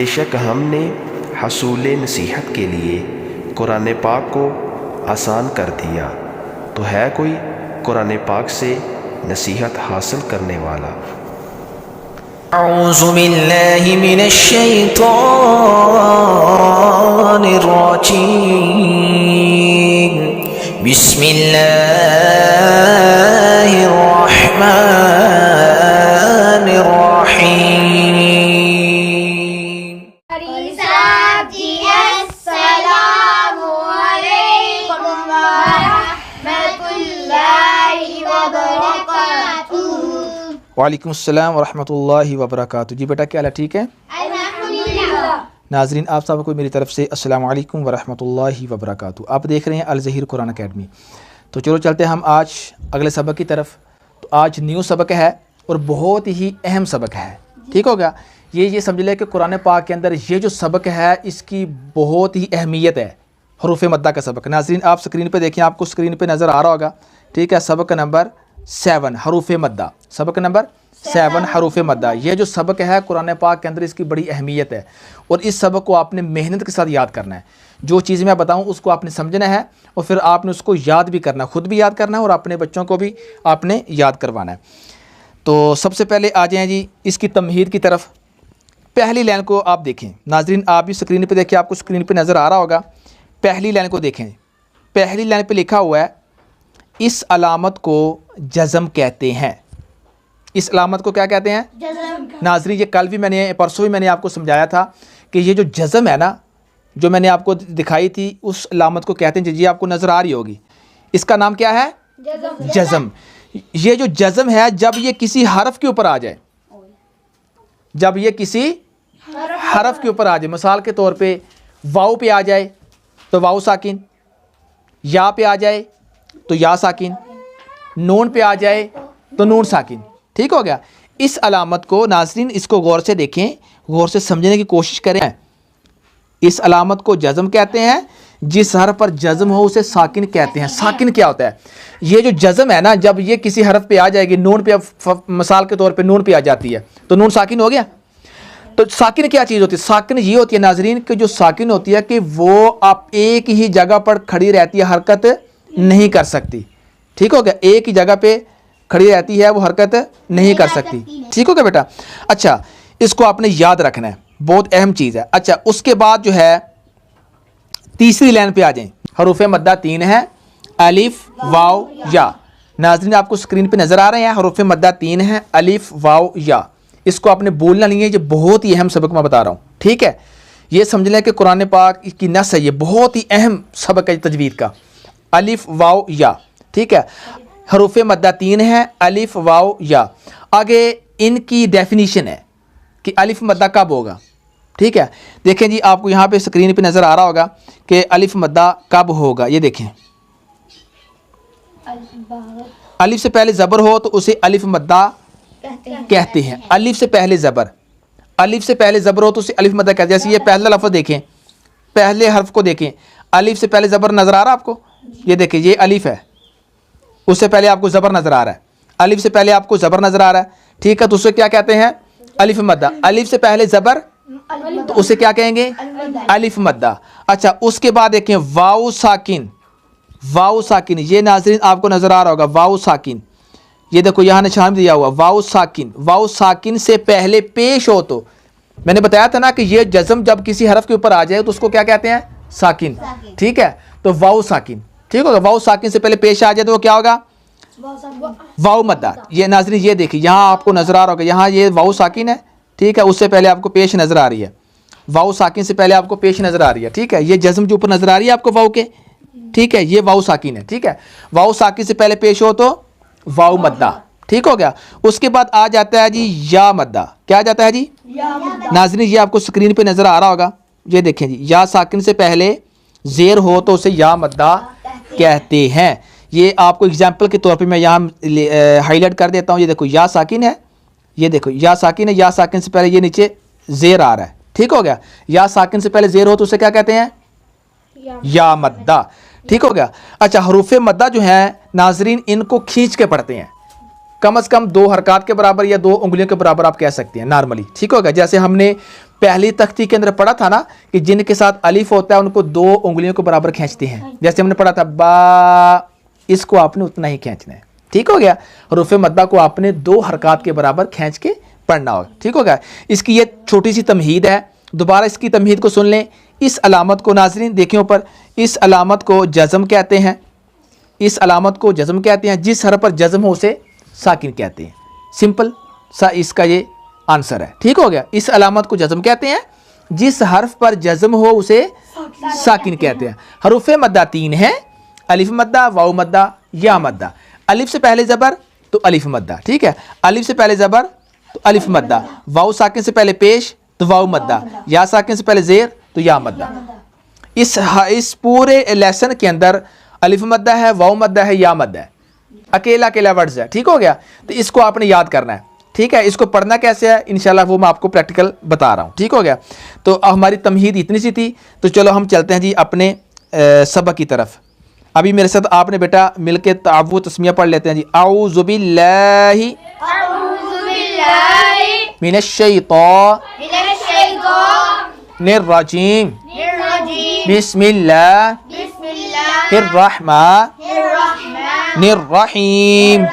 बेशक हमने हसूल नसीहत के लिए कुरान पाक को आसान कर दिया, तो है कोई कुरान पाक से नसीहत हासिल करने वाला। अऊज़ु बिल्लाहि मिनश शैतानिर रजीम। बिस्मिल्लाहिर रहमानिर रहीम। वालेकुम अस्सलाम वरहमतुल्लाहि वबरकातुहू। जी बेटा क्या हाल है, ठीक है? नाजरीन आप सबको मेरी तरफ से अस्सलाम वालेकुम वरहमतुल्लाहि वबरकातुहू। आप देख रहे हैं अल ज़हीर कुरान अकेडमी। तो चलो चलते हैं हम आज अगले सबक की तरफ। तो आज न्यू सबक है और बहुत ही अहम सबक है, ठीक हो गया? ये समझ लें कि कुरान पाक के अंदर ये जो सबक है इसकी बहुत ही अहमियत है। हरूफ मद्दा का सबक। नाजरीन आप स्क्रीन पर देखें, आपको स्क्रीन पर नज़र आ रहा होगा, ठीक है? सबक नंबर 7 हरूफ मद्दा। सबक नंबर 7 हरूफ मद्दा। ये जो सबक है कुरान पाक के अंदर इसकी बड़ी अहमियत है और इस सबक को आपने मेहनत के साथ याद करना है। जो चीज़ मैं बताऊं उसको आपने समझना है और फिर आपने उसको याद भी करना है, ख़ुद भी याद करना है और अपने बच्चों को भी आपने याद करवाना है। तो सबसे पहले आ जाएँ जी इसकी तमहीद की तरफ। पहली लाइन को आप देखें। नाजरीन आप भी स्क्रीन पर देखिए, आपको स्क्रीन पर नज़र आ रहा होगा। पहली लाइन को देखें। पहली लाइन पर लिखा हुआ है इस अलामत को जज़म कहते हैं। इस अलामत को क्या कहते हैं? जज़म। नाज़रीन ये कल भी परसों भी मैंने आपको समझाया था कि ये जो जज़म है ना, जो मैंने आपको दिखाई थी, उस अलामत को कहते हैं। जी आपको नज़र आ रही होगी, इसका नाम क्या है? जज़म। ये जो जज़म है जब ये किसी हरफ के ऊपर आ जाए, जब ये किसी हरफ के ऊपर आ जाए, मिसाल के तौर पे वाव पे आ जाए तो वाव साकिन, या पे आ जाए तो या साकिन, नून पे आ जाए तो नून साकिन, ठीक हो गया? इस अलामत को नाज़रीन इसको गौर से देखें, गौर से समझने की कोशिश करें। इस अलामत को जज़म कहते हैं। जिस हरफ पर जज़म हो उसे साकिन कहते हैं। साकिन क्या होता है? ये जो जज़म है ना, जब ये किसी हरफ पे आ जाएगी, नून पे, मिसाल के तौर पे नून पे आ जाती है तो नून साकिन हो गया। तो साकिन क्या चीज़ होती है? साकिन ये होती है नाज़रीन कि जो साकिन होती है कि वो आप एक ही जगह पर खड़ी रहती है, हरकत नहीं कर सकती, ठीक हो गया? एक ही जगह पे खड़ी रहती है, वो हरकत नहीं कर सकती, ठीक हो गया बेटा? अच्छा, इसको आपने याद रखना है, बहुत अहम चीज़ है। अच्छा, उसके बाद जो है तीसरी लाइन पे आ जाएं। हरूफ मद्दा 3 है, अलिफ वाव या। नाज़रीन आपको स्क्रीन पे नज़र आ रहे हैं, हरूफ मद्दा 3 है, अलिफ वाव या। इसको आपने बोलना नहीं है, ये बहुत ही अहम सबक मैं बता रहा हूँ, ठीक है? ये समझ लें कि कुरान पाक की नस है, ये बहुत ही अहम सबक है तजवीद का। अलिफ वाव या, ठीक है? हरूफ मद्दा 3 है, अलिफ वाव या। आगे इनकी डेफिनीशन है कि अलिफ मद्दा कब होगा, ठीक है? देखें जी आपको यहाँ पे स्क्रीन पे नज़र आ रहा होगा कि अलिफ मद्दा कब होगा। ये देखें, अलिफ से पहले ज़बर हो तो उसे अलिफ मद्दा कहते हैं। अलिफ से पहले ज़बर, अलिफ से पहले ज़बर हो तो उसे अलिफ मद्दा कहते हैं। जैसे ये पहला लफ्ज़ देखें, पहले हर्फ को देखें, अलिफ से पहले ज़बर नज़र आ रहा है आपको? ये देखिए ये अलिफ है, उससे पहले आपको ज़बर नज़र आ रहा है। अलिफ से पहले आपको ज़बर नज़र आ रहा है, ठीक है? तो उसे क्या कहते हैं? अलिफ मद्दा। अलिफ से पहले ज़बर तो उसे क्या कहेंगे? अलिफ मद्दा। अच्छा, उसके बाद देखें वाव साकिन। वाव साकिन, ये नाज़रीन आपको नज़र आ रहा होगा, वाव साकिन। ये देखो यहाँ निशान दिया हुआ, वाव साकिन। वाव साकिन से पहले पेश हो तो मैंने बताया था ना कि ये जज़म जब किसी हरफ के ऊपर आ जाए तो उसको क्या कहते हैं? साकिन, ठीक है? तो वाव साकिन, ठीक होगा? वाव साकिन से पहले पेश आ जाए तो वो क्या होगा? वाव मद्दा। ये नाज़रीन ये देखिए यहाँ आपको नज़र आ रहा होगा, यहाँ ये वाव साकिन है, ठीक है? उससे पहले आपको पेश नज़र आ रही है, वाव साकिन से पहले आपको पेश नज़र आ रही है, ठीक है? ये जज़म जो ऊपर नज़र आ रही है आपको वाव के, ठीक है? ये वाव साकिन है, ठीक है? वाव साकिन से पहले पेश हो तो वाव मद्दा, ठीक हो गया? उसके बाद आ जाता है जी या मद्दा। क्या आ जाता है जी? नाज़रीन ये आपको स्क्रीन पे नज़र आ रहा होगा, ये देखें जी, या साकिन से पहले ज़ेर हो तो उसे या मद्दा कहते हैं। ये आपको एग्जाम्पल के तौर पे मैं यहाँ हाईलाइट कर देता हूँ। ये देखो या साकिन है, ये देखो या साकिन है, या साकिन से पहले ये नीचे ज़ेर आ रहा है, ठीक हो गया? या साकिन से पहले ज़ेर हो तो उसे क्या कहते हैं? या मद्दा, ठीक हो गया? अच्छा, हरूफ मद्दा जो है नाज़रीन इनको खींच के पढ़ते हैं। कम से कम 2 हरकत के बराबर या 2 उंगलियों के बराबर आप कह सकते हैं नॉर्मली, ठीक होगा। जैसे हमने पहली तख्ती के अंदर पढ़ा था ना कि जिनके साथ अलिफ होता है उनको 2 उंगलियों के बराबर खींचते हैं। जैसे हमने पढ़ा था बा, इसको आपने उतना ही खींचना है, ठीक हो गया। हरूफ मद्दा को आपने 2 हरकत के बराबर खींच के पढ़ना होगा, ठीक होगा। इसकी ये छोटी सी तमहीद है, दोबारा इसकी तमहीद को सुन लें। इस अलामत को नाज़रीन देखें ऊपर, इस अलामत को जज़म कहते हैं, इस अलामत को जज़म कहते हैं। जिस हर पर जज़म हो उसे साकिन कहते हैं। सिंपल सा इसका ये आंसर है, ठीक हो गया। इस अलामत को जज़म कहते हैं, जिस हर्फ पर जज़म हो उसे साकिन कहते हैं। हरूफ मद्दा 3 हैं, अलिफ मद्दा, वाव मद्दा, या मद्दा। अलिफ से पहले ज़बर तो अलिफ मद्दा, ठीक है। अलिफ से पहले ज़बर तो अलिफ मद्दा, वाव साकिन से पहले पेश तो वाव मद्दा, या साकिन से पहले ज़ेर तो या मद्दा। इस पूरे लेसन के अंदर अलिफ मद्दा है, वाव मद्दा है, या मद्दा है, अकेला अकेला वर्ड्स है, ठीक हो गया। तो इसको आपने याद करना है, ठीक है। इसको पढ़ना कैसे है इंशाल्लाह वो मैं आपको प्रैक्टिकल बता रहा हूँ, ठीक हो गया। तो हमारी तमहीद इतनी सी थी, तो चलो हम चलते हैं जी अपने सबक की तरफ। अभी मेरे साथ आपने बेटा मिलके तावु तस्मिया पढ़ लेते हैं जी। औज़ु बिल्लाहि मिनश्शैतानिर रजीम बिस्मिल्लाहिर रहमानिर रहीम।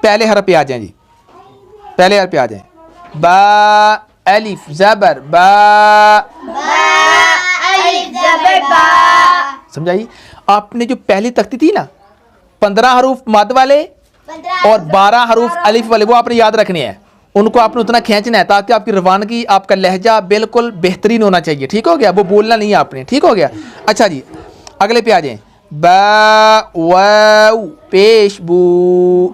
पहले हरफ पे आ जाएं जी, पहले हरफ पे आ जाएं। बा अलिफ ज़बर बा, समझाइए। आपने जो पहली तख्ती थी ना 15 हरूफ मद वाले और 12 हरूफ अलिफ वाले, वो आपने याद रखने हैं। उनको आपने उतना खींचना है ताकि आपकी रवानगी, आपका लहजा बिल्कुल बेहतरीन होना चाहिए, ठीक हो गया। वो बोलना नहीं है आपने, ठीक हो गया। अच्छा जी अगले पे आ जाएं। बा वाउ पेश बू,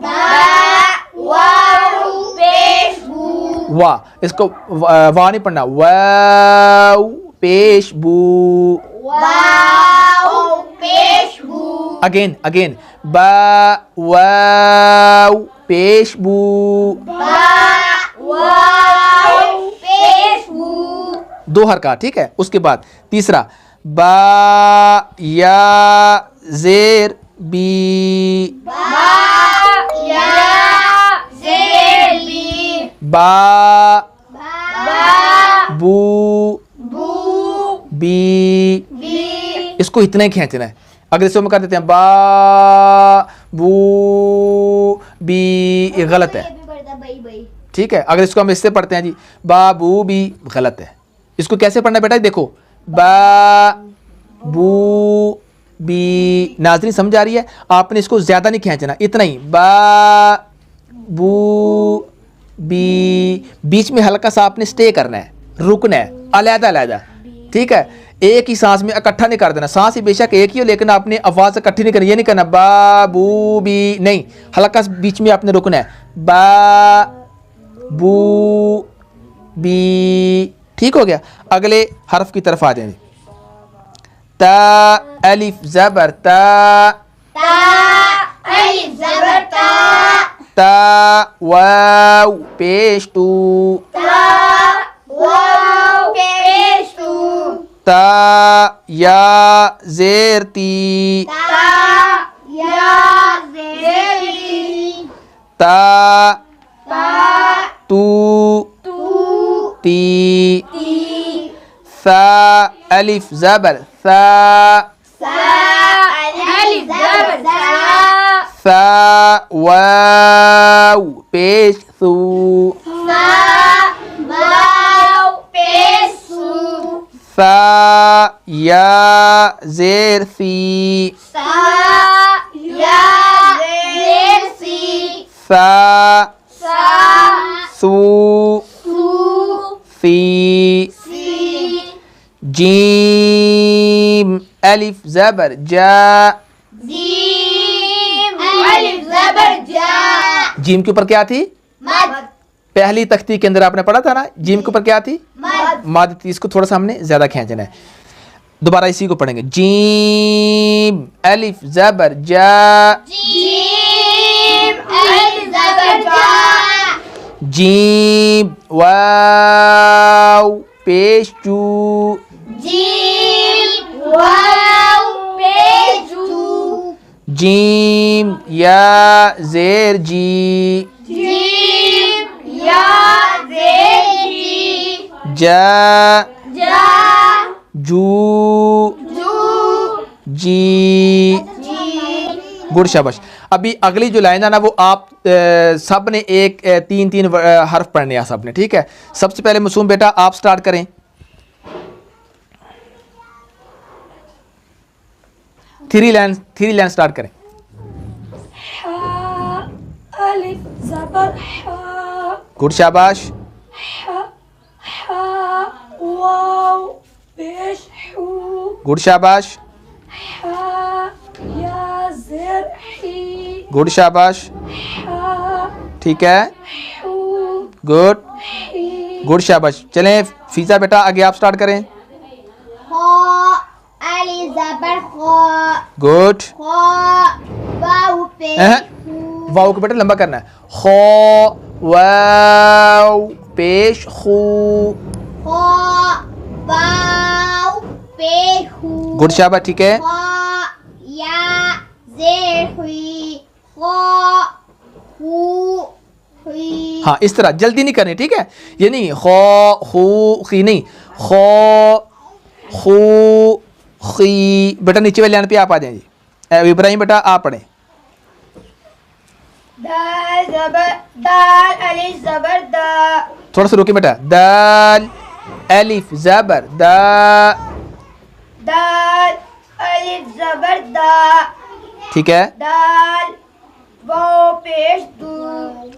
वाह, इसको वाह नहीं पढ़ना, वाउ पेश बू, अगेन अगेन बा वाउ पेश बू, 2 हरकत, ठीक है। उसके बाद तीसरा बा या ज़ेर बी, बा बू बी, इसको इतना ही खींचना है। अगर इसको हम कर देते हैं बा बू बी, ये गलत है, ठीक है। अगर इसको हम इससे पढ़ते हैं जी बाबू बी, गलत है। इसको कैसे पढ़ना है बेटा, देखो बा बू बी। नाज़रीन समझ आ रही है? आपने इसको ज़्यादा नहीं खींचना, इतना ही बा बू बी। बीच में हल्का सा आपने स्टे करना है, रुकना है, अलहदा अलहदा, ठीक है। एक ही सांस में इकट्ठा नहीं कर देना। सांस ही बेशक एक ही हो लेकिन आपने आवाज़ इकट्ठी नहीं करनी। ये नहीं करना बा बू बी, नहीं, हल्का सा बीच में आपने रुकना है। बा बू बी, ठीक हो गया। अगले हर्फ की तरफ आ जाएंगे। ता अलिफ ज़बर ता, ता वाव पेश तू, ता या ज़ेर ती, ता तू ती, सा अलिफ ज़बर सा, सा वाव पेश सू, सा या ज़ेर सी, सा सू सी, जीम अलिफ ज़बर जा, जीम के ऊपर क्या थी? पहली तख्ती के अंदर आपने पढ़ा था ना, जीम के ऊपर क्या थी? मद थी। इसको थोड़ा सा हमने ज्यादा खींचना है। दोबारा इसी को पढ़ेंगे। जीम अलिफ ज़बर जा, जीम वाव पेश चू, जीम या ज़ेर जी, जीम या ज़ेर जी, जा जा जू जू जी। जी। गुड, शाबाश। अभी अगली जो लाइन है ना वो आप सब ने एक तीन तीन हर्फ पढ़ने हैं सब ने, ठीक है। सबसे पहले मासूम बेटा आप स्टार्ट करें। थ्री लाइन स्टार्ट करें। हा अलिफ ज़बर हा, गुड, शाबाश। हा हा वाव पेश हू, गुड, शाबाश। हा या ज़ेर ही, गुड, शाबाश। हा ठीक है, हू गुड ही, गुड, शाबाश। चलें फीज़ा बेटा आगे आप स्टार्ट करें। अलिफ ज़बर खा, गुड। वाव पेश वाव को बेटा लंबा करना है। खो वाव पेश खू। वाव पेश हू, गुड, शाबाश। ठीक है, या ज़ेर हुई, हू हुई। हाँ इस तरह जल्दी नहीं करनी, ठीक है। ये नहीं खो खू खी नहीं, खो खू खी। बेटा नीचे वाले लाइन पे आप आ जाएं जी। इब्राहिम बेटा आप पढ़ें। दाल ज़बर दाल अलिफ ज़बर दा, थोड़ा सा रुकिए बेटा। दाल अलिफ ज़बर दा, दाल अलिफ ज़बर दा, ठीक है। दाल वाव पेश दू,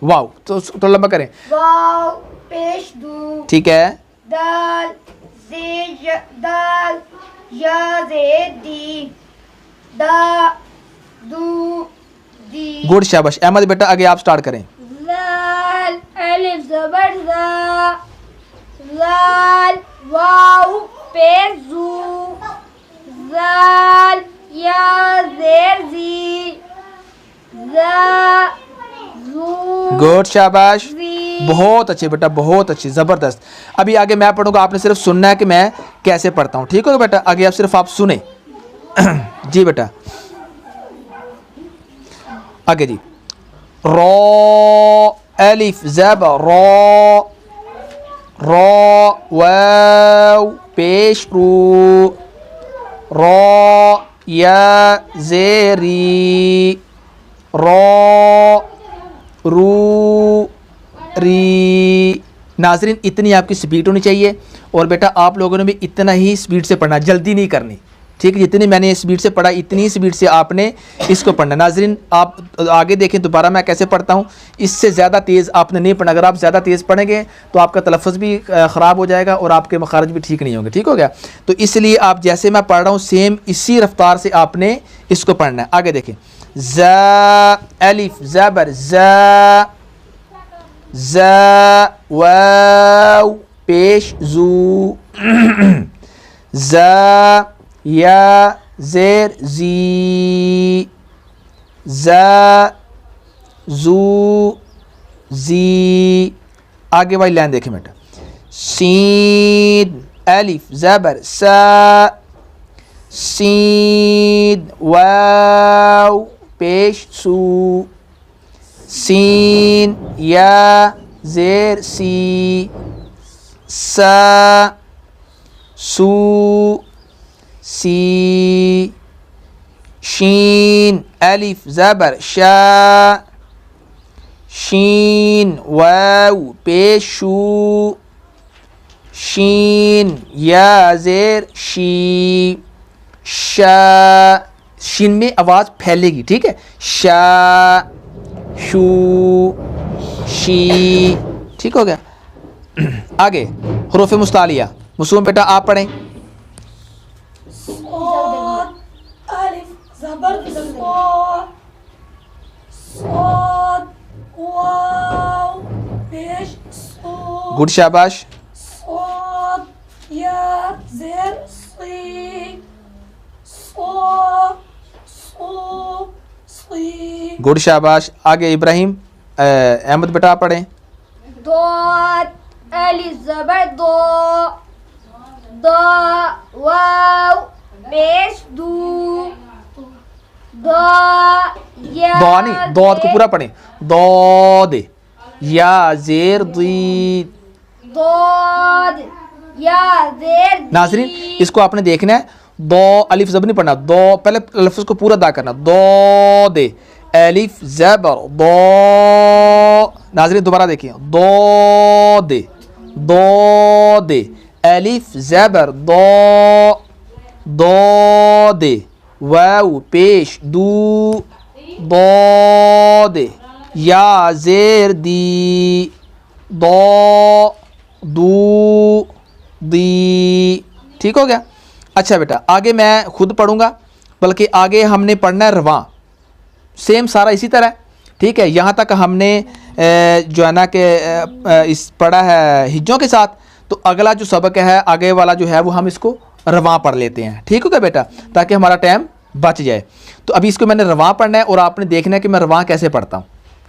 वाव तो थोड़ा लंबा करें, वाव पेश दू, ठीक है। दाल दाल या ज़ेर दी, दा दू दी। गुड, शाबाश। अहमद बेटा आगे आप स्टार्ट करें। ज़ाल अलिफ ज़बर ज़ा, ज़ाल वाव पेश ज़ू, ज़ाल या ज़ेर ज़ी, ज़ा ज़ू गुड, शाबाश। ज़ी। बहुत अच्छे बेटा, बहुत अच्छे, ज़बरदस्त। अभी आगे मैं पढ़ूंगा, आपने सिर्फ सुनना है कि मैं कैसे पढ़ता हूँ, ठीक है बेटा। आगे आप सिर्फ आप सुने जी बेटा। आगे जी। रो अलिफ ज़बर रो, रो वाव पेश रू, रो या ज़ेरी, रो रू री। नाजरीन इतनी आपकी स्पीड होनी चाहिए और बेटा आप लोगों ने भी इतना ही स्पीड से पढ़ना, जल्दी नहीं करनी, ठीक है। जितनी मैंने स्पीड से पढ़ा इतनी ही स्पीड से आपने इसको पढ़ना। नाजरीन आप आगे देखें दोबारा मैं कैसे पढ़ता हूँ, इससे ज़्यादा तेज़ आपने नहीं पढ़ना। अगर आप ज़्यादा तेज़ पढ़ेंगे तो आपका तलफ़्फ़ुज़ भी ख़राब हो जाएगा और आपके मखारज भी ठीक नहीं होंगे, ठीक हो गया। तो इसलिए आप जैसे मैं पढ़ रहा हूँ सेम इसी रफ्तार से आपने इसको पढ़ना है। आगे देखें। ज़ा अलिफ ज़बर ज़ा, ज़ा वाव पेश ज़ू, ज़ा या ज़ेर ज़ी, ज़ा ज़ू ज़ी। आगे वाली लाइन देखें बेटा। सीन अलिफ ज़बर सा, सीन वाव पेश सू, सीन या ज़ेर सी, सा सू सी, शीन अलिफ ज़बर शा, शीन वाव पेश शू, शीन या ज़ेर शी, शा। शीन में आवाज़ फैलेगी, ठीक है। शा शू शी, ठीक हो गया। आगे हुरूफ़ मुस्तालिया। मासूम बेटा आप पढ़ें। अलिफ ज़बर ज़ा, साद वाव पेश सू, गुड, शाबाश। साद या ज़ेर सी, सो सू सी। गुड, शाबाश। आगे इब्राहिम अहमद बेटा आप पढ़ें। दाद अलिफ ज़बर दो, दा वाव पेश दू, दो या दो नहीं, दौद को पूरा पढ़ें, दौद, या जेर दी। दौद या जेर दी। नाज़रीन इसको आपने देखना है, दो अलिफ ज़बर नहीं पढ़ना, दो पहले लफ्ज़ को पूरा अदा करना, दो दे अलिफ ज़बर दो। नाज़रीन दोबारा देखिए, दो दे अलिफ ज़बर दो दे वाव पेश दू, दो दे या जेर दी, दू दी। ठीक हो गया। अच्छा बेटा आगे मैं खुद पढ़ूंगा, बल्कि आगे हमने पढ़ना है रवां, सेम सारा इसी तरह। ठीक है, यहाँ तक हमने जो है ना कि इस पढ़ा है हिज्जों के साथ, तो अगला जो सबक है आगे वाला जो है वो हम इसको रवां पढ़ लेते हैं। ठीक हो गया बेटा, ताकि हमारा टाइम बच जाए। तो अभी इसको मैंने रवां पढ़ना है और आपने देखना है कि मैं रवां कैसे पढ़ता हूँ।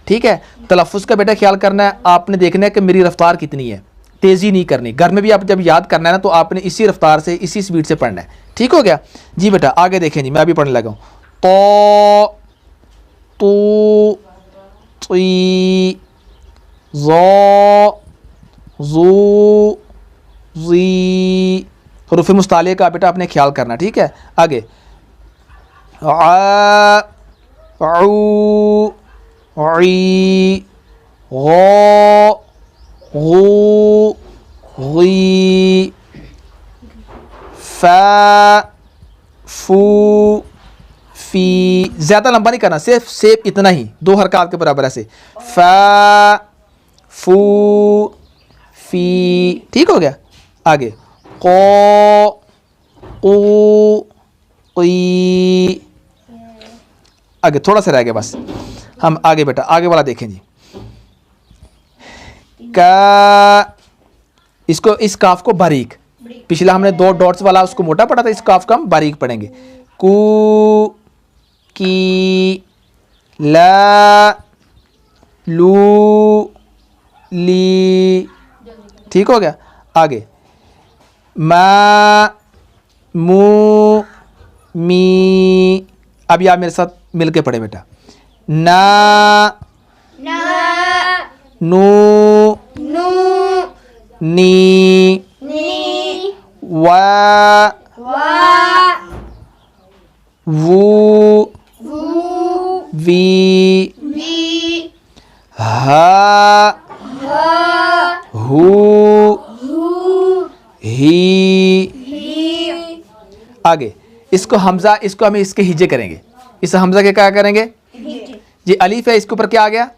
ठीक है, तलफ़ुज़ का बेटा ख्याल करना है, आपने देखना है कि मेरी रफ्तार कितनी है, तेज़ी नहीं करनी। घर में भी आप जब याद करना है ना तो आपने इसी रफ्तार से इसी स्पीड से पढ़ना है। ठीक हो गया जी बेटा, आगे देखें जी, मैं अभी पढ़ने लगा हूँ। तो तू ती ज़ो ज़ू ज़ी, हुरूफ़ मुस्ताले का बेटा आपने ख्याल करना। ठीक है, आगे आ ऊ ई गो गू गी फा फू फी। ज़्यादा लंबा नहीं करना, सिर्फ इतना ही, दो हरकत के बराबर ऐसे, फा फू फी। ठीक हो गया। आगे को क़ी, आगे थोड़ा सा रह गया बस, हम आगे बेटा आगे वाला देखें जी। का, इसको इस काफ को बारीक, पिछला हमने दो डॉट्स वाला उसको मोटा पढ़ा था, इस काफ को हम बारीक पढ़ेंगे। कू की ला लू ली। ठीक हो गया। आगे मा मू मी। अभी आप मेरे साथ मिलके पढ़े बेटा, ना ना नू नू नी नी वा वा वू वू वी वी हा हा हू हू ही। ही आगे इसको हमजा, इसको हम इसके हिजे करेंगे, इस हमजा के क्या करेंगे जी, अलीफ है इसके ऊपर क्या आ गया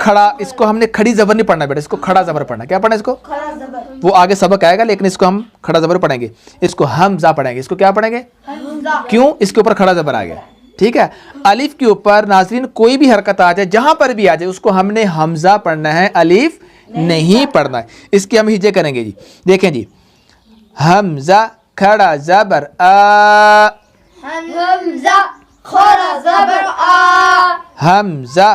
खड़ा, इसको हमने खड़ी जबर नहीं पढ़ना बेटा, इसको खड़ा जबर पढ़ना। क्या पढ़ना इसको, खड़ा ज़बर वो आगे सबक आएगा, लेकिन इसको हम खड़ा जबर पढ़ेंगे। इसको हमजा पढ़ेंगे, इसको क्या पढ़ेंगे, हमज़ा। क्यों, इसके ऊपर खड़ा जबर आ गया। ठीक है, अलिफ के ऊपर नाज़रीन कोई भी हरकत आ जाए, जहां पर भी आ जाए, उसको हमने हमजा पढ़ना है, अलिफ नहीं पढ़ना है। इसके हम हिजे करेंगे जी। देखें जी, हमजा खड़ा जबर आ, हमज़ा खड़ा ज़बर आ, हमजा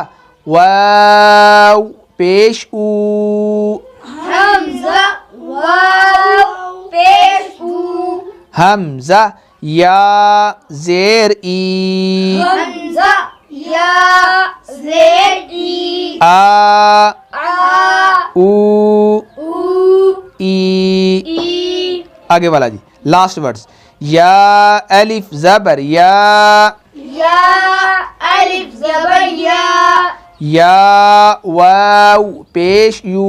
वाव पेश ऊ, हमज़ा वाव पेश ऊ, हमजा या जेर ई, हमज़ा या ज़ेर ई, आ ऊ ई। ई। आगे वाला जी, लास्ट वर्ड्स, या अलिफ जबर या अलिफ ज़बर या वाव पेश यू,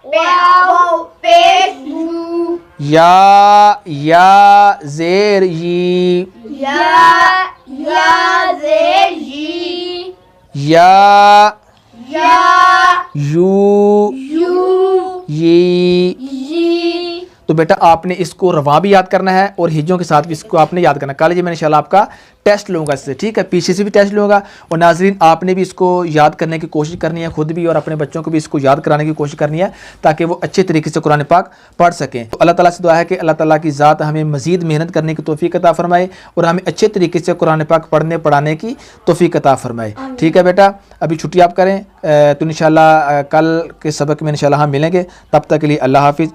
वाव पेश यू, या जेर यी, या ज़ेर यी, या यू यू ये। यी। तो बेटा आपने इसको रवा भी याद करना है और हिज्जों के साथ भी इसको आपने याद करना है। कल जी मैं इंशाल्लाह आपका टेस्ट लूँगा इससे, ठीक है, पीछे से भी टेस्ट लूँगा। और नाजरीन आपने भी इसको याद करने की कोशिश करनी है, खुद भी और अपने बच्चों को भी इसको याद कराने की कोशिश करनी है, ताकि वो अच्छे तरीके से कुरान पाक पढ़ सकें। तो अल्लाह ताला से दुआ है कि अल्लाह ताला की ज़ात हमें मज़ीद मेहनत करने की तौफीक अता फरमाए और हमें अच्छे तरीके से कुरान पाक पढ़ने पढ़ाने की तौफीक अता फरमाए। ठीक है बेटा, अभी छुट्टी आप करें, तो इंशाल्लाह कल के सबक में इंशाल्लाह हम मिलेंगे। तब तक के लिए अल्लाह हाफिज़।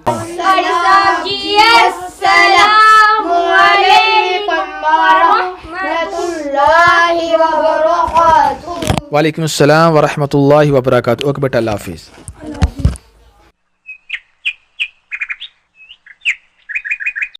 अस्सलामु अलैकुम व रहमतुल्लाहि वालेकुम अस्सलाम वरहमतुल्लाहि वबरकातुहू। ओके बेटा, अल्लाह हाफिज़।